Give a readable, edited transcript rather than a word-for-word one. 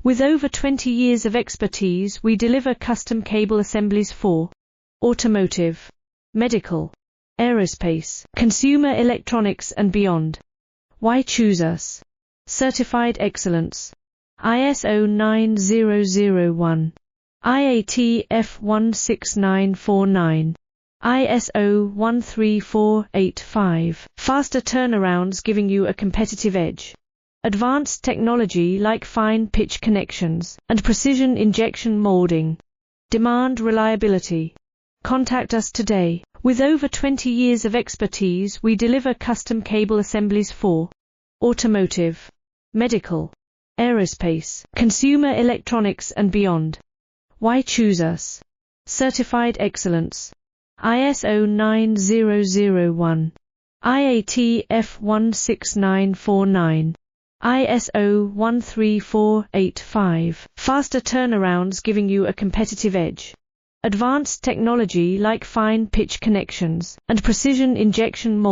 With over 20 years of expertise, we deliver custom cable assemblies for automotive, medical, aerospace, consumer electronics and beyond. Why choose us? Certified excellence. ISO 9001. IAT F16949. ISO 13485. Faster turnarounds giving you a competitive edge. Advanced technology like fine pitch connections and precision injection molding. Demand reliability. Contact us today. With over 20 years of expertise, we deliver custom cable assemblies for automotive, medical, aerospace, consumer electronics and beyond. Why choose us? Certified excellence. ISO 9001. IAT F16949. ISO 13485. Faster turnarounds giving you a competitive edge. Advanced technology like fine pitch connections and precision injection molding.